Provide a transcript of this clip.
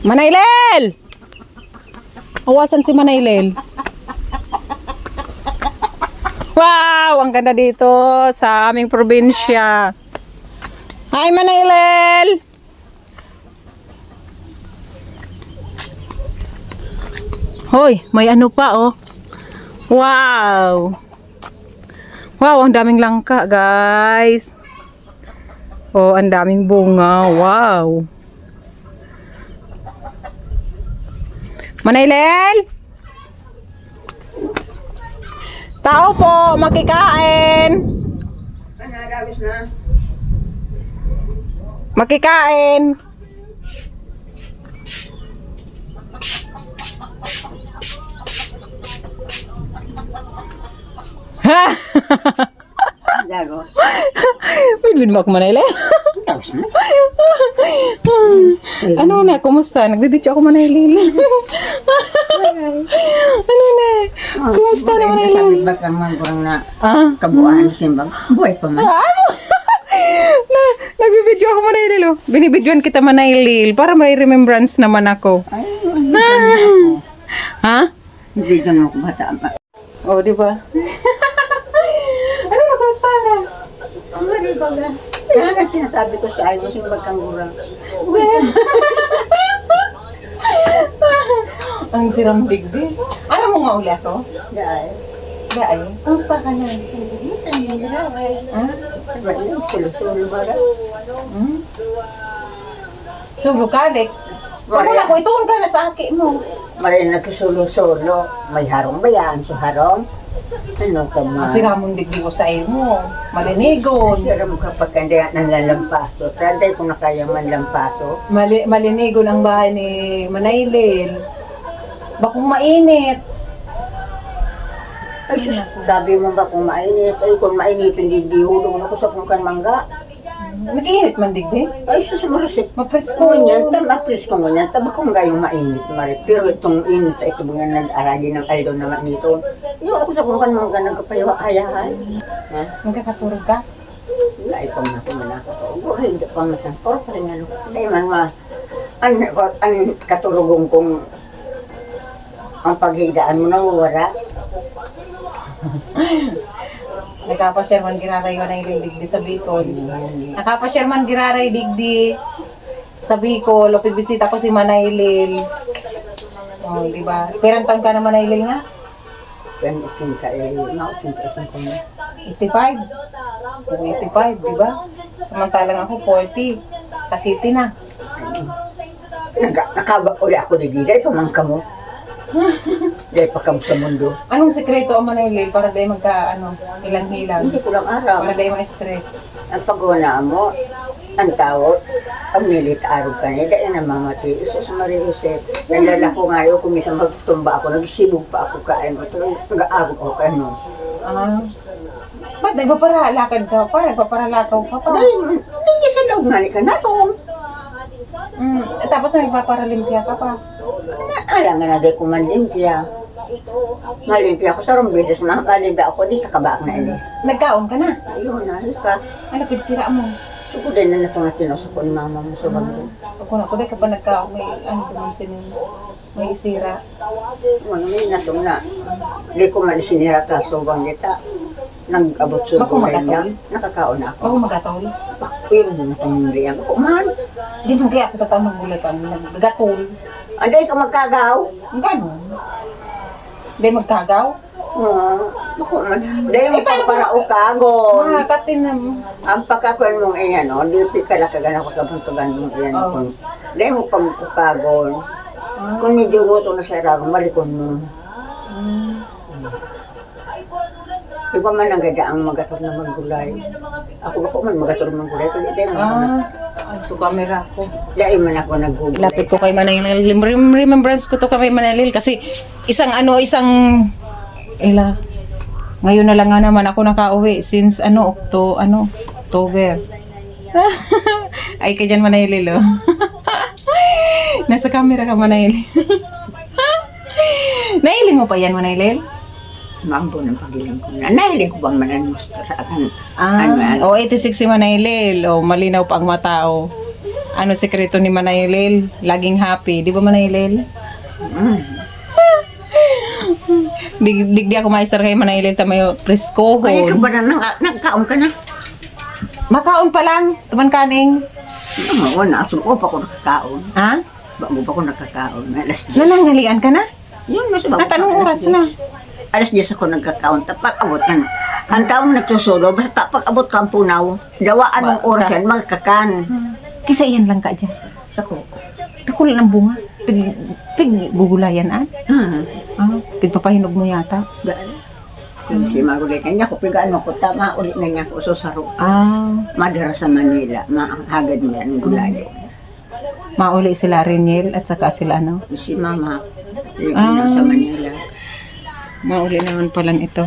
Manaylel! Awasan si Manaylel. Wow! Ang ganda dito sa aming probinsya. Hi, Manaylel! Hoy, may ano pa oh. Wow! Wow, ang daming langka, guys. Oh, ang daming bunga. Wow! Manaylel! Tao po, makikain. Makikain. Ha? Pwede mo ako Manaylel? Ano na, kumusta? Nagbibidyo ako Manaylel. Ano na? Kumusta na Manaylel? Bakit man kurang na kabuuan simbang buhay pa man. Nagbibidyo ako Manaylel. Oh. Binibidyoan kita Manaylel para may remembrance naman ako. Ay, Ha? bigyan mo ko bata pa. Oh, di ba? Ano na, kumusta na? Di ba ba? Kaya nga sinasabi ko sa ayaw mo simbang kang kurang. Ang sirang digdi. Ano mo nga uli ako? Dahil. Dahil, kumusta ka na? Ha? Sulo-sulo ba na? Sulo ka, Dek. Pagula ko, ituon ka na sa aki mo. Marin nagsulo-sulo. May harong ba yan? So harong? Ano ka ma? Sira mong digdi ko sa iyo mo. Malinigon. Sira mo kapag hindi ng lalampaso. Traday ko na kaya man lampaso. Malinigon ang bahay ni Manaylel. Bakong mainit. Ay, sabi mo ba kung mainit? Ay, kung mainit, hindi dihulog na ko sa kung kan mangga. Nag-iinit man digdi. Ay, susumarasik. Mapresko. Ngunyan, mapris ko ngunyan. Taba kung gayong mainit, Mari. Pero itong init, ito mga nag-aragi ng aldo na mainito. Yung ako sa kung kan mangga, nagkapayawa-ayahan. Ha? Nagkakaturog ka? Wala, ipang na ko manakataw. Hindi pa masan. Pero pa rin ano. Hindi man ma. Ang katurugong kong ang paghigdaan mo na wala. Nakapa-share man giraray ko na yung digdi sa Bicol. Nakapa-share man giraray digdi sa Bicol. O pigbisita ko si Manaylel. O, di ba? Perang taon ka na Manaylel nga? Yan, 85 ko na. 85. O, 85, di ba? Samantalang ako 40. Sakitin na. Nakaba uli ako di Dahil pamangka mo. Dahil pa kamo sa mundo. Anong sekreto ang Manaylel para dahil hilang-hilang? Hindi ko lang aram. Para dahil ma-stress. Ang pagwana mo, ang tao, ang milit araw ka niya, dahil namamati. Isus Maria Jose, naglalako nga yun, kung minsan magtumba ako, nagsibog pa ako kain mo, nag-aarog ako kain mo. Ba't nagpaparalakad ka pa? Nagpaparalakaw ka pa? Dahil, hindi sa loob nga ni ka na to. Tapos nagpaparalimpia ka pa? Alam nga na dahil ko manlimpia. Malimpia ako sa rumbilis, malimpia ako, di kakabaak na ini. Nagkaon ka na? Ayun na, ika. Ano, pinsira mo? Suko din na itong natinusok ko ni mama mo sa bangko. Ako na, kuday ka pa nagkaon, may isira. Ano may natong na. Di ko man sinira ka sa banggita. Nag-abot sa Bako gulay magatol? niya. Nakakaon na ako. Ako magatol. Bakit mo itong hindi yan? Ako man. Di mo kaya ako tatang magulat ka, naggatol. Anday ka magkagaw. Gano'n? Di magkagaw? Ako man. Dahil mo pagparao kagon. Makakatin na mo. Ang pagkakuan mong iyan, no? Di pikala ka gana pagkabantugan mong iyan. Dahil mo pagkagon. Kung medyo mo ito na sa raro, malikon mo. Iba man ang ganda ang magator na maggulay. Ako ba ko man magator na maggulay? Hindi man So camera ko. Dahil man ako nag-google. Lapit ko kay Manaylel. Remembrance ko to kay Manaylel kasi isang ngayon na lang nga naman ako nakauwi since October. Ay kay dyan Manaylel oh. Nasa camera ka Manaylel. Nailing mo pa yan Manaylel? Mambo ng pagiling ko na. Nahiling ko bang manangusto sa akin? 86 si Manaylel. O, malinaw pa ang mata o. ano sekreto ni Manaylel? Laging happy. Di ba Manaylel? Digdi ako maisar kay Manaylel tamayo presko. Ay, ka ba na nagkaon ka na? Makaon pa lang. Tuman kaning. Wala, asulo pa ko nakakaon. Ha? Bago pa ko nakakaon. Alas 10. Nanangalian ka na? Yun, mas bago. At anong oras na? Alas 10 ako nagkakaon. Tapag abot ka na. Ang taong nagsusulo, basta pag abot ka ang punaw, dawa anong oras yan, magkakan. Kisa iyan lang ka dyan. Sako. Nakula ng bunga. Pig gugulayan ah. Pigpapahinog mo yata. Daan. Kung si Marulay kanya, kupigaan mo ko, tama ulit na niya ko susaro. Madara sa Manila, mahagad mo yan, gulayo. Mauli sila Reniel at saka sila ano? Si Mama, yung sa Manila. Mauli naman pala ito.